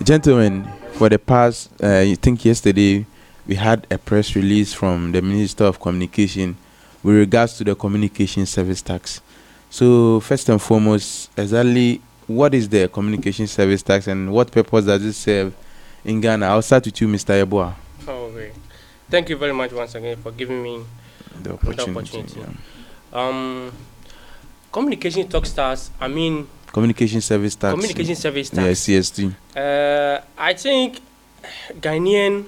Gentlemen, for the past, I think yesterday, we had a press release from the Minister of Communication with regards to the communication service tax. So, first and foremost, exactly what is the communication service tax and what purpose does it serve in Ghana? I'll start with you, Mr. Yeboah. Okay. Thank you very much once again for giving me The opportunity. Communication tax tax, Communication service tax. communication service tax. Yeah, CST. I think Ghanaian,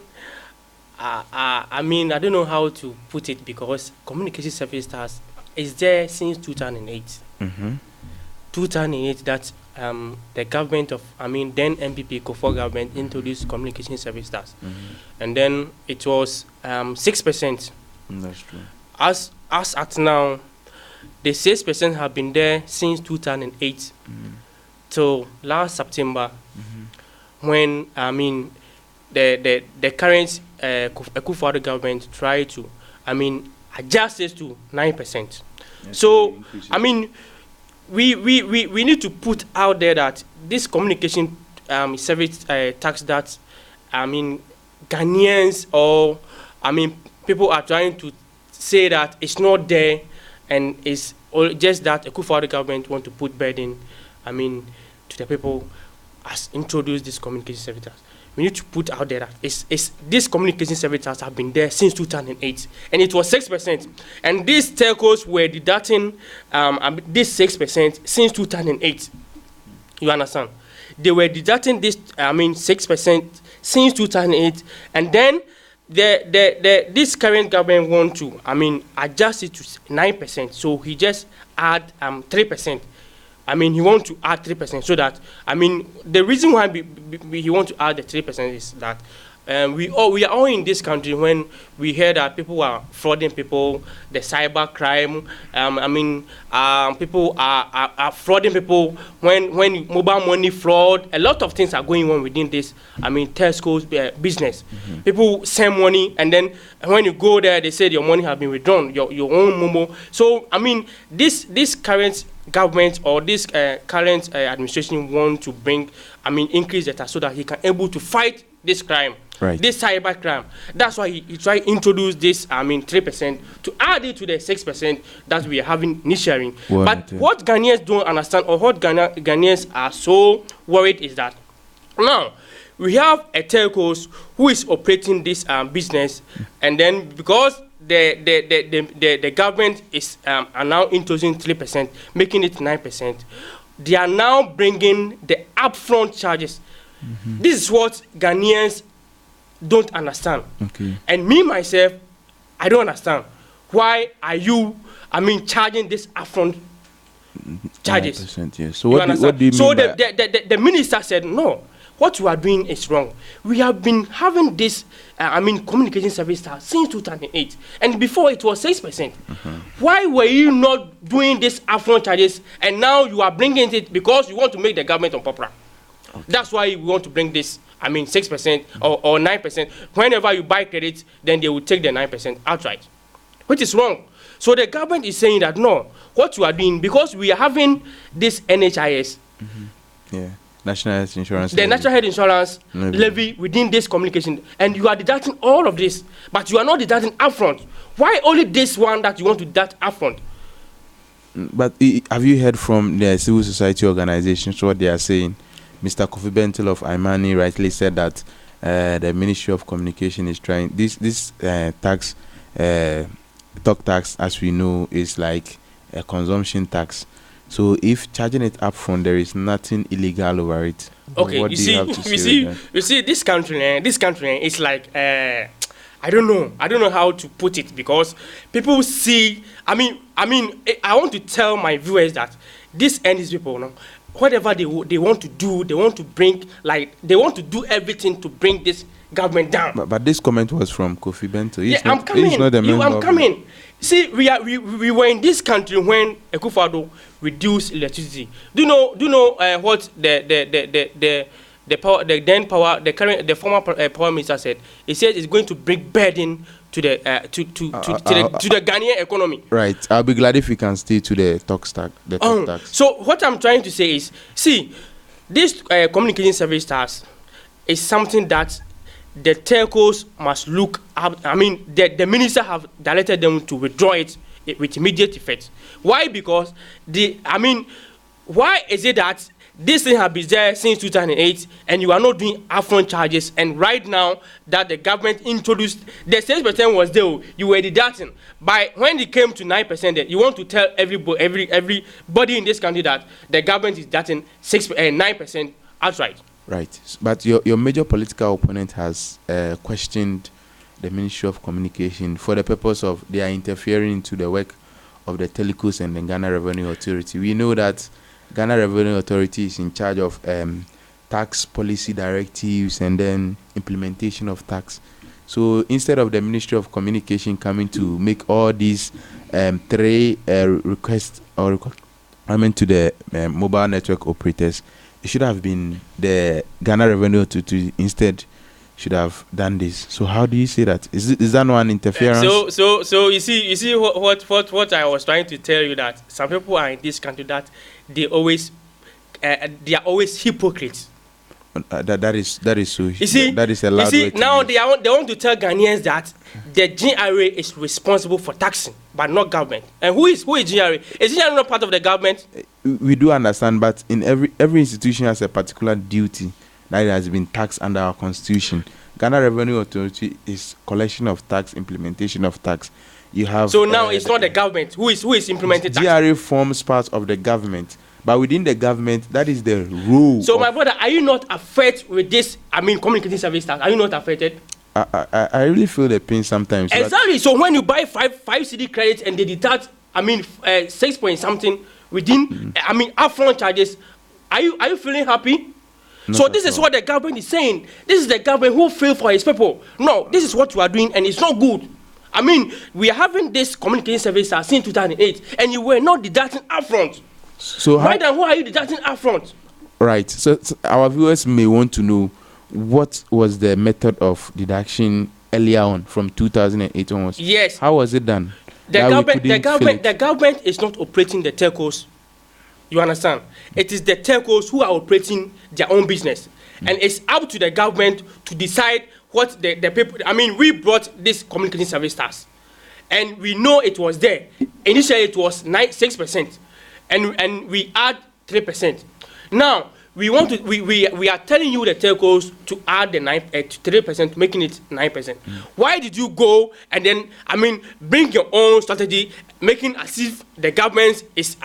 I don't know how to put it because communication service tax is there since 2008. Mm-hmm. 2008, that the government of, then MPP COFOR government introduced communication service tax. Mm-hmm. And then it was 6%. That's true. As at now, the 6% have been there since 2008 till last September, when the current Akufo-Addo government tried to adjust it to 9%. So we need to put out there that this communication service tax that Ghanaians or people are trying to say that it's not there and it's just that Akufo-Addo government want to put burden to the people as introduce this communication service tax. We need to put out there that it's this communication service tax have been there since 2008 and it was 6%, and these telcos were deducting this 6% since 2008. You understand? They were deducting this 6% since 2008, and then this current government want to adjust it to 9%. So he just add 3%. He want to add 3% so that the reason why he want to add the 3% is that we are all in this country when we hear that people are frauding people, the cyber crime. People are frauding people when mobile money fraud. A lot of things are going on within this. Tesco's business. Mm-hmm. People send money and then when you go there, they say your money has been withdrawn, your own momo. So this current government or this current administration want to bring increase the tax so that he can able to fight this crime. Right. This cyber crime. That's why he tried to introduce this 3% to add it to the 6% that we are having initially. But what Ghanaians don't understand, or what Ghanaians are so worried, is that now we have a telcos who is operating this business, and then because the government is are now introducing 3%, making it 9%, they are now bringing the upfront charges. Mm-hmm. This is what Ghanaians don't understand. Okay. And me myself, I don't understand. Why are you charging this upfront charges? 9%, yes. So what do you mean? So the minister said no. What you are doing is wrong. We have been having this communication service tax since 2008, and before it was 6%. Mm-hmm. Why were you not doing this upfront charges, and now you are bringing it because you want to make the government unpopular? Okay. That's why we want to bring this 6% or 9%. Whenever you buy credit, then they will take the 9% outright, which is wrong. So the government is saying that no, what you are doing, because we are having this NHIS, yeah, National Health Insurance, the National Health Insurance levy within this communication, and you are deducting all of this, but you are not deducting upfront. Why only this one that you want to deduct upfront? But have you heard from the civil society organizations what they are saying? Mr. Kofi Bentil of Imani rightly said that the Ministry of Communication is trying this tax, talk tax, as we know, is like a consumption tax. So if charging it upfront, there is nothing illegal over it. Okay, you see, this country is like I don't know how to put it, because people see. I want to tell my viewers that these NDC people, no, whatever they want to do, they want to bring, they want to do everything to bring this government down. But this comment was from Kofi Bentil. I'm coming. See, we were in this country when Akufo-Addo reduced electricity. Do you know what the former power minister said? He said it's going to bring burden to the Ghanaian economy. Right. I'll be glad if we can stay to the talk tax. So what I'm trying to say is, see, this communication service tax is something that the telcos must look up. I mean, the minister have directed them to withdraw it with immediate effect. Why? Because why is it that this thing has been there since 2008 and you are not doing upfront charges, and right now that the government introduced the 6% was there, you were deducting. By when it came to 9%, you want to tell everybody in this country that the government is deducting 9% outright. Right. But your major political opponent has questioned the Ministry of Communication for the purpose of they are interfering into the work of the telecos and the Ghana Revenue Authority. We know that Ghana Revenue Authority is in charge of tax policy directives and then implementation of tax. So instead of the Ministry of Communication coming to make all these three requests or requirements to the mobile network operators, it should have been the Ghana Revenue Authority instead should have done this. So how do you say that? Is that not an interference? So you see what I was trying to tell you, that some people are in this country that they are always hypocrites. That is so. You see, that is a loud way to now use. they want to tell Ghanaians that the GRA is responsible for taxing, but not government. And who is GRA? Is GRA not part of the government? We do understand, but in every institution has a particular duty that has been taxed under our constitution. Ghana Revenue Authority is collection of tax, implementation of tax. You have so now it's not the government who is implementing tax. GRA forms part of the government, but within the government, that is the rule. So my brother, are you not affected with this? I mean, communicating service tax. Are you not affected? I really feel the pain sometimes. Exactly. So when you buy five CD credits and they deduct, 6 point something within, upfront charges, are you feeling happy? So this is what the government is saying. This is the government who failed for his people. No, this is what you are doing, and it's not good. We are having this communication service since 2008, and you were not deducting upfront. So why are you deducting upfront? Right. So our viewers may want to know what was the method of deduction earlier on from 2008 onwards. Yes. How was it done? The government is not operating the telcos. You understand? It is the telcos who are operating their own business. And it's up to the government to decide what the people... we brought this communication service tax. And we know it was there. Initially, it was 6%. And we add 3%. Now, we are telling you, the telcos, to add the 3%, making it 9%. Why did you go and then, bring your own strategy, making as if the government is,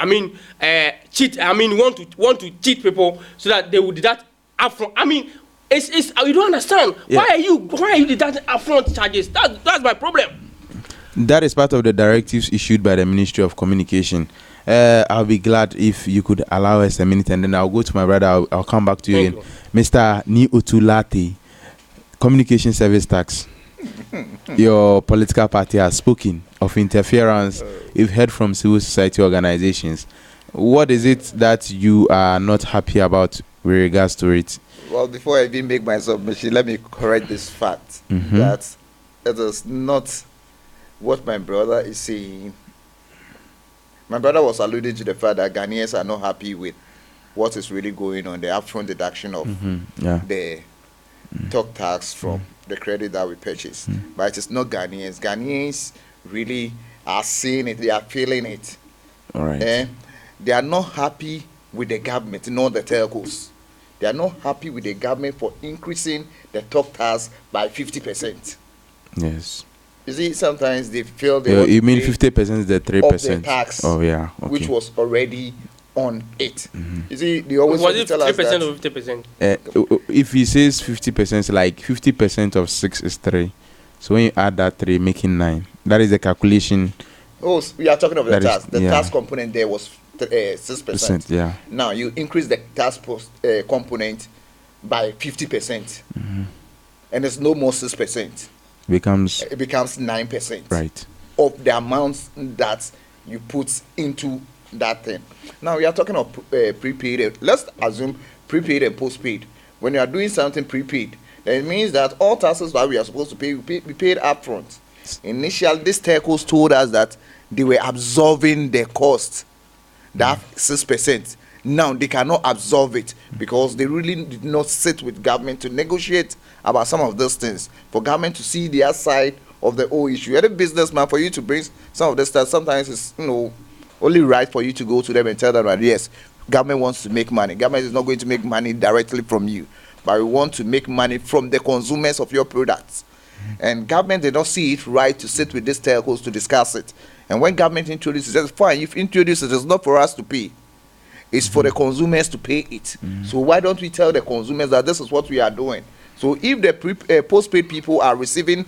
cheat? Want to cheat people so that they would deduct upfront. You don't understand. Yeah. Why are you deducting upfront charges? That's my problem. That is part of the directives issued by the Ministry of Communication. I'll be glad if you could allow us a minute, and then I'll go to my brother. I'll come back to you again. Mr. Ni Utulate, communication service tax. Your political party has spoken of interference. You've heard from civil society organizations. What is it that you are not happy about with regards to it? Well, before I even make my submission, let me correct this fact that it is not what my brother is saying. My brother was alluding to the fact that Ghanaians are not happy with what is really going on, the upfront deduction of the talk tax from the credit that we purchase. But it is not Ghanaians. Ghanaians really are seeing it, they are feeling it. All right. They are not happy with the government, not the telcos. They are not happy with the government for increasing the talk tax by 50%. Yes. You see, sometimes they feel they you mean 50% is the 3%? The tax, oh yeah, okay. Which was already on it. You see, they always was it tell 3% us that or 50%? If he says 50%, like 50% of 6 is 3. So when you add that 3, making 9. That is the calculation. Oh, we are talking of the tax. The yeah. tax component there was 6%. Yeah. Now you increase the tax component by 50%, and it's no more 6%. It becomes 9%. Right. Of the amounts that you put into that thing. Now we are talking of prepaid. Let's assume prepaid and postpaid. When you are doing something prepaid, then it means that all taxes that we are supposed to pay, we paid upfront. Initially, these telcos told us that they were absorbing the cost, that 6%. Now they cannot absorb it because they really did not sit with government to negotiate about some of those things, for government to see their side of the whole issue. You're a businessman, for you to bring some of this stuff, sometimes it's only right for you to go to them and tell them that yes, government wants to make money. Government is not going to make money directly from you, but we want to make money from the consumers of your products. And government did not see it right to sit with these telcos to discuss it. And when government introduces it, fine, you've introduced it, it's not for us to pay. It's for the consumers to pay it. So why don't we tell the consumers that this is what we are doing? So if the postpaid people are receiving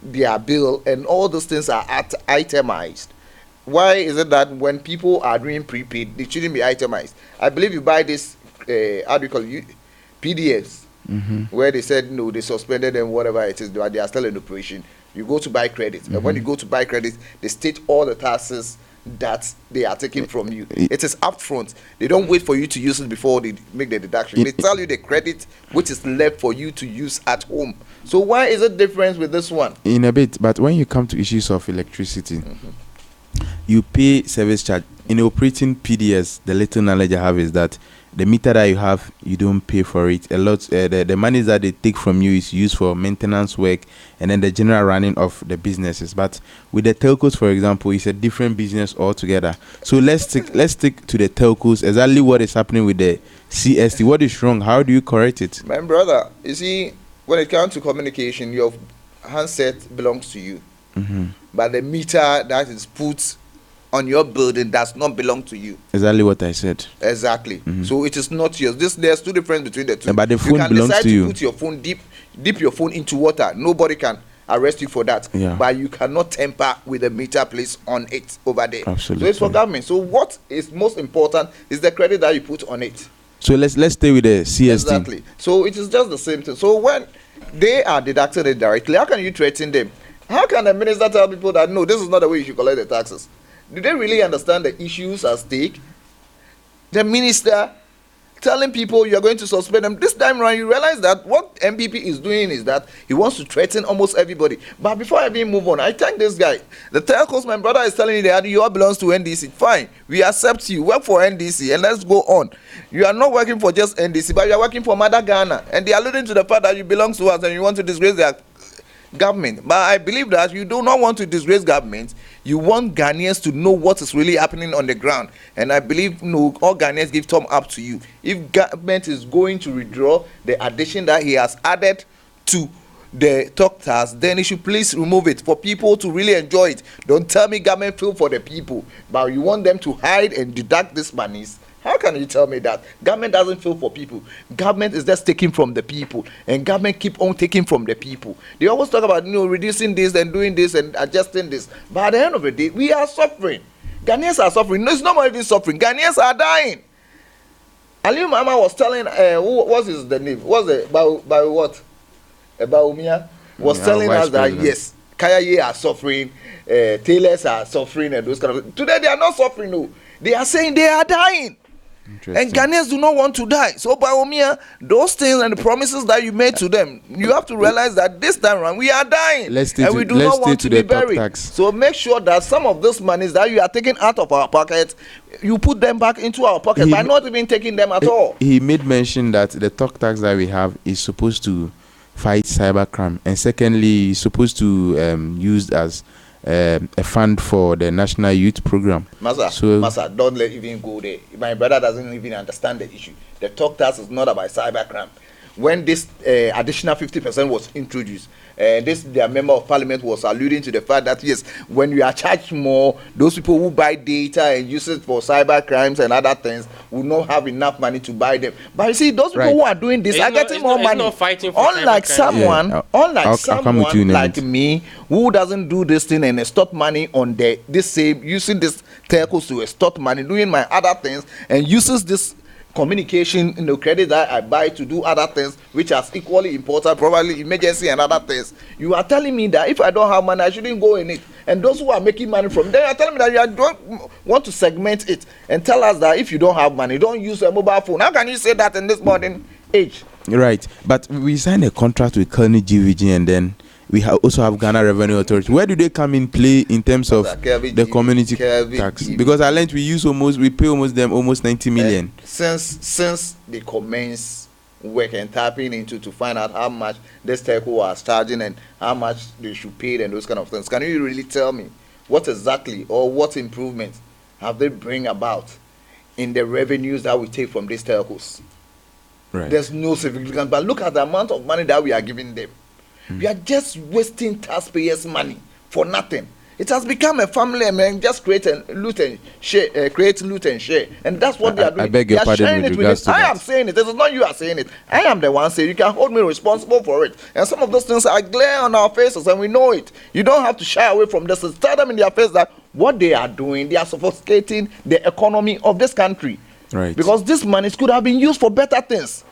their bill and all those things are itemized, why is it that when people are doing prepaid, they shouldn't be itemized? I believe you buy this, how do you call it, PDFs, where they said, no, they suspended them, whatever it is, they are still in operation. You go to buy credit. And when you go to buy credit, they state all the taxes that they are taking from you. It is upfront. They don't wait for you to use it before they make the deduction. They tell you the credit which is left for you to use at home. So why is it different with this one? In a bit, but when you come to issues of electricity, you pay service charge. In operating PDS, the little knowledge I have is that the meter that you have, you don't pay for it. A lot, the money that they take from you is used for maintenance work and then the general running of the businesses. But with the telcos, for example, it's a different business altogether. So let's stick to the telcos. Exactly what is happening with the CST. What is wrong? How do you correct it? My brother, you see, when it comes to communication, your handset belongs to you. But the meter that is put on your building does not belong to you. Exactly what I said. Exactly. So it is not yours. There's two differences between the two. But the phone belongs to you. Put your phone dip your phone into water. Nobody can arrest you for that. Yeah. But you cannot tamper with the meter placed on it over there. Absolutely. So it's for government. So what is most important is the credit that you put on it. So let's stay with the CST. Exactly. So it is just the same thing. So when they are deducted it directly, how can you threaten them? How can the minister tell people that no, this is not the way you should collect the taxes? Do they really understand the issues at stake? The minister telling people you're going to suspend them. This time around, you realize that what MPP is doing is that he wants to threaten almost everybody. But before I even move on, I thank this guy. The telcos, my brother is telling you that you all belongs to NDC. Fine, we accept you. Work for NDC and let's go on. You are not working for just NDC, but you are working for Mother Ghana. And they are alluding to the fact that you belong to us and you want to disgrace their government. But I believe that you do not want to disgrace government. You want Ghanaians to know what is really happening on the ground. And I believe all Ghanaians give thumb up to you. If government is going to withdraw the addition that he has added to the talk tax, then he should please remove it for people to really enjoy it. Don't tell me government feel for the people, but you want them to hide and deduct these monies. How can you tell me that? Government doesn't feel for people. Government is just taking from the people. And government keep on taking from the people. They always talk about, reducing this and doing this and adjusting this. But at the end of the day, we are suffering. Ghanaians are suffering. No, it's not even suffering. Ghanaians are dying. Aliu Mama was telling, what is the name? What's the, by what? Baumia was telling us that, yes, Kayaye are suffering, tailors are suffering and those kind of things. Today, they are not suffering, no. They are saying they are dying. And Ghanaians do not want to die. So, Baumia, those things and the promises that you made to them, you have to realize that this time around we are dying. And we do not want to be buried. So, make sure that some of those monies that you are taking out of our pocket, you put them back into our pocket by not even taking them at all. He made mention that the talk tax that we have is supposed to fight cybercrime. And secondly, it's supposed to use as a fund for the National Youth Program. Masa, don't let even go there. My brother doesn't even understand the issue. The talk tax is not about cybercrime. When this additional 50% was introduced, their member of parliament was alluding to the fact that yes, when you are charged more, those people who buy data and use it for cyber crimes and other things will not have enough money to buy them. But you see, those people who are doing this are getting more money. Unlike someone like me who doesn't do this thing and extort money on this same, using this telcos to extort money, doing my other things and uses this communication credit that I buy to do other things which are equally important, probably emergency and other things. You are telling me that if I don't have money, I shouldn't go in it. And those who are making money from there are telling me that you don't want to segment it and tell us that if you don't have money, don't use a mobile phone. How can you say that in this modern age? Right, but we signed a contract with Colonel GVG and then we also have Ghana Revenue Authority. Where do they come in play in terms of the community tax? Because I learned we pay almost 90 million. Since they commence work and tapping into to find out how much this telco was charging and how much they should pay and those kind of things. Can you really tell me what exactly or what improvements have they bring about in the revenues that we take from these telcos? Right. There's no significance, but look at the amount of money that we are giving them. We are just wasting taxpayers' money for nothing. It has become a family and just create loot and share, and that's what they are doing. I beg your pardon with regards to that. I am saying it. This is not you are saying it. I am the one saying you can hold me responsible for it. And some of those things are glare on our faces, and we know it. You don't have to shy away from this. Tell them in their face that what they are doing, they are suffocating the economy of this country. Right. Because this money could have been used for better things.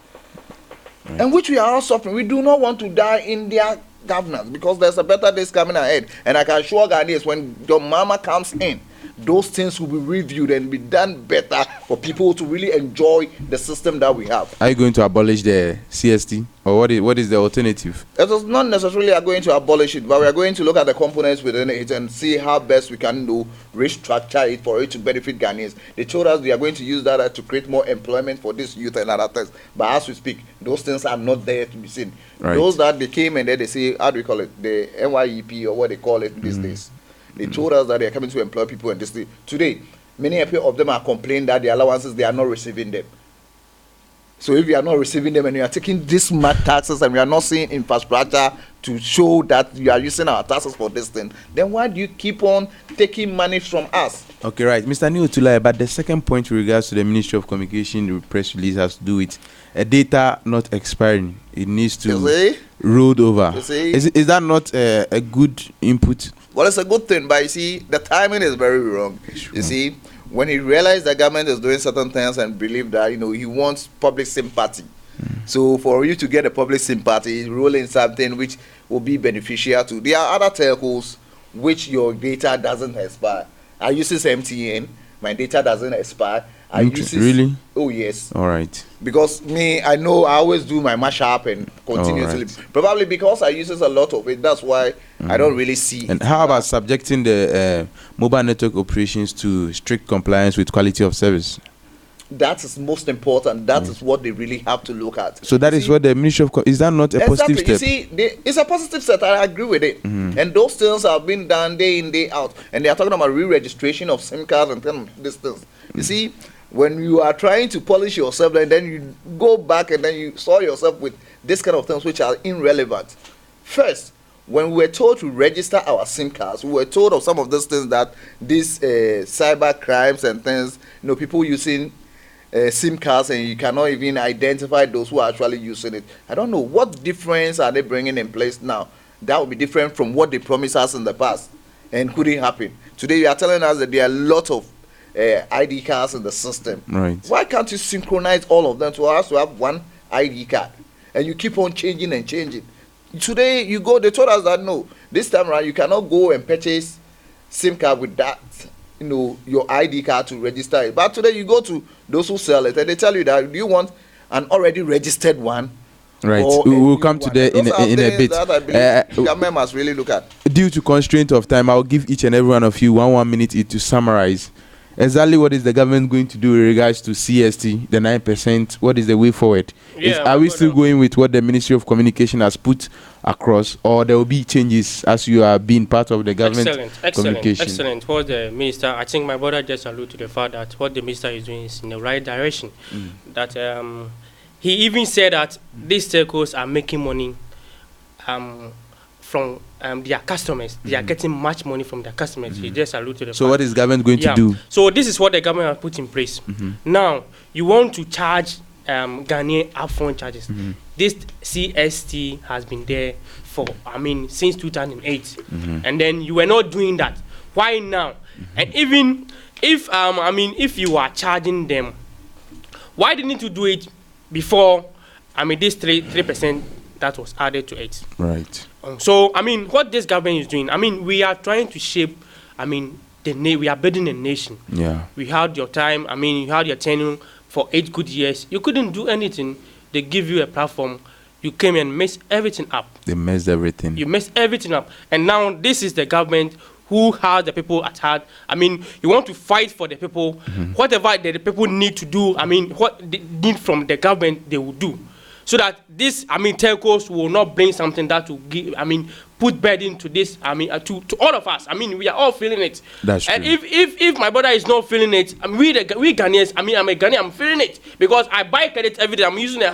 Right. And which we are all suffering. We do not want to die in their governance because there's a better days coming ahead. And I can assure Ghanaians, when your mama comes in, those things will be reviewed and be done better for people to really enjoy the system that we have. Are you going to abolish the CST, or what is the alternative? It is not necessarily going to abolish it, but we are going to look at the components within it and see how best we can restructure it for it to benefit Ghanaians. They told us they are going to use that to create more employment for this youth and other things. But as we speak, those things are not there to be seen. Right. Those that they came and then they say, how do we call it, the NYEP or what they call it these days. They told us that they are coming to employ people in this day. Today, many of them are complaining that the allowances, they are not receiving them. So if you are not receiving them and you are taking this much taxes and we are not seeing infrastructure to show that you are using our taxes for this thing, then why do you keep on taking money from us? Okay, right. Mr. Niotulai, but the second point with regards to the Ministry of Communication, the press release has to do with data not expiring. It needs to rolled over. Is that not a good input? Well, it's a good thing, but you see, the timing is very wrong. You see, when he realized the government is doing certain things and believe that, he wants public sympathy. So for you to get a public sympathy, he's rolling something which will be beneficial to. There are other telcos which your data doesn't expire. I use this MTN, my data doesn't expire. I use this, really? Oh yes. All right. Because I know I always do my mashup and continuously. Right. Probably because I use a lot of it. That's why I don't really see. And how about subjecting the mobile network operations to strict compliance with quality of service? That is most important. That is what they really have to look at. So that is what the Ministry of is that not a positive step? You see, it's a positive step. I agree with it. And those things have been done day in, day out. And they are talking about re-registration of SIM cards and these things. You see, when you are trying to polish yourself and then you go back and then you saw yourself with this kind of things which are irrelevant. First, when we were told to register our SIM cards, we were told of some of those things that these cyber crimes and things, people using SIM cards and you cannot even identify those who are actually using it. I don't know what difference are they bringing in place now. That would be different from what they promised us in the past and couldn't happen. Today you are telling us that there are a lot of ID cards in the system. Right. Why can't you synchronize all of them to us to have one ID card? And you keep on changing and changing. Today they told us that no, this time around you cannot go and purchase SIM card with that, your ID card to register it. But today you go to those who sell it and they tell you that, do you want an already registered one? Right. We will come to that in a bit. That I believe the government must really look at. Due to constraint of time, I'll give each and every one of you one minute each to summarize exactly what is the government going to do in regards to CST, the 9%. What is the way forward? Are we still going with what the Ministry of Communication has put across, or there will be changes as you are being part of the government communication? Excellent. What the minister, I think my brother just alluded to the fact that what the minister is doing is in the right direction. That he even said that these telcos are making money from their customers. They are getting much money from their customers. He just alluded to the So what is government going to do? So this is what the government has put in place. Now, you want to charge Ghanaian upfront charges. This CST has been there for, since 2008. And then you were not doing that. Why now? And even if, if you are charging them, why didn't you do it before, this 3% that was added to it? Right. So, what this government is doing, we are trying to shape, we are building a nation. Yeah. We had your time, you had your tenure for 8 good years. You couldn't do anything. They give you a platform. you came and messed everything up. They messed everything. You messed everything up. And now this is the government who has the people at heart. I mean, you want to fight for the people. Whatever the people need to do, I mean, what they need from the government, they will do. So that this, I mean, telcos will not bring something that will give, I mean, put burden to this, I mean, to all of us. I mean, we are all feeling it. That's and true. if my brother is not feeling it, I mean, we Ghanaians, I mean, I'm a Ghanaian, I'm feeling it. Because I buy credit every day. I'm using a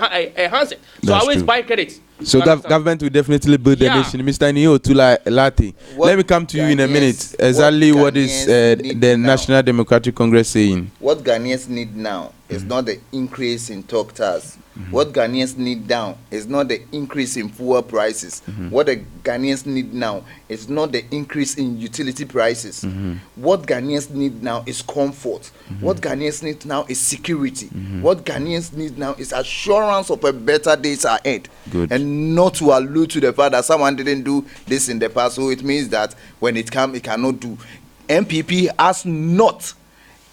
handset. So That's I always true. buy credit. So government will definitely build the Yeah. nation. Mr. Neo Lati, What let me come to you in a Ghanaians- minute. Exactly what is Ghanaians need the now. National Democratic Congress saying? What Ghanaians need now is not the increase in talk tax. What Ghanaians need now is not the increase in fuel prices. What the Ghanaians need now is not the increase in utility prices. What Ghanaians need now is comfort. What Ghanaians need now is security. What Ghanaians need now is assurance of a better days ahead. Good. And not to allude to the fact that someone didn't do this in the past, so it means that when it comes, it cannot do. MPP has not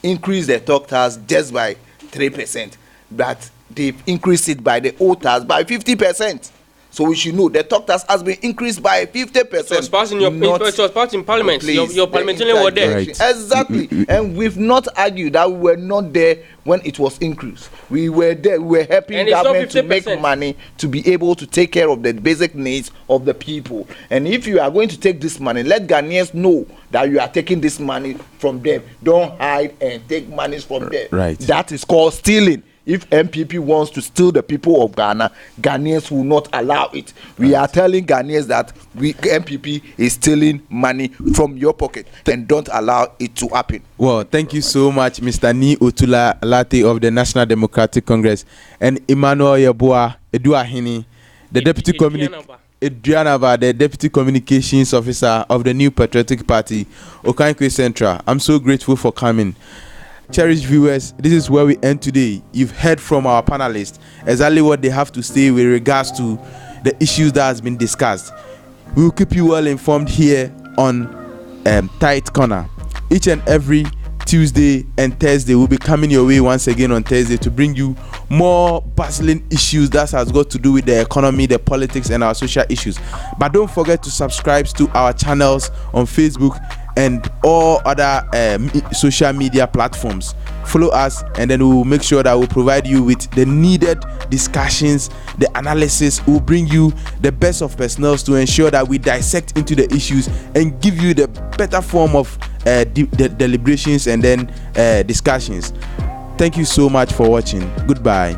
increased the talk tax just by 3%, but they've increased it by the old tax by 50%. So we should know the talk tax has been increased by 50%. It was passed in parliament. Please, Your the parliamentarian were there. Right. Exactly. And we've not argued that we were not there when it was increased. We were there. We were helping And it's not government to make 50%. money to be able to take care of the basic needs of the people. And if you are going to take this money, let Ghanaians know that you are taking this money from them. Don't hide and take monies from them. Right. That is called stealing. If MPP wants to steal the people of Ghana, Ghanaians will not allow it. We are telling Ghanaians that MPP is stealing money from your pocket, and don't allow it to happen. Well, thank you so much, Mr. Ni Otula Lati of the National Democratic Congress, and Emmanuel Yeboah Eduahini, the Deputy Adrianaba, the Deputy Communications Officer of the New Patriotic Party, Okankwe Central. I'm so grateful for coming. Cherished viewers, this is where we end today. You've heard from our panelists exactly what they have to say with regards to the issues that has been discussed. We will keep you well informed here on Tight Corner. Each and every Tuesday and Thursday will be coming your way once again on Thursday to bring you more bustling issues that has got to do with the economy, the politics, and our social issues. But don't forget to subscribe to our channels on Facebook and all other social media platforms. Follow us, and then we will make sure that we'll provide you with the needed discussions, the analysis. We'll bring you the best of personnel to ensure that we dissect into the issues and give you the better form of deliberations and then discussions. Thank you so much for watching. Goodbye.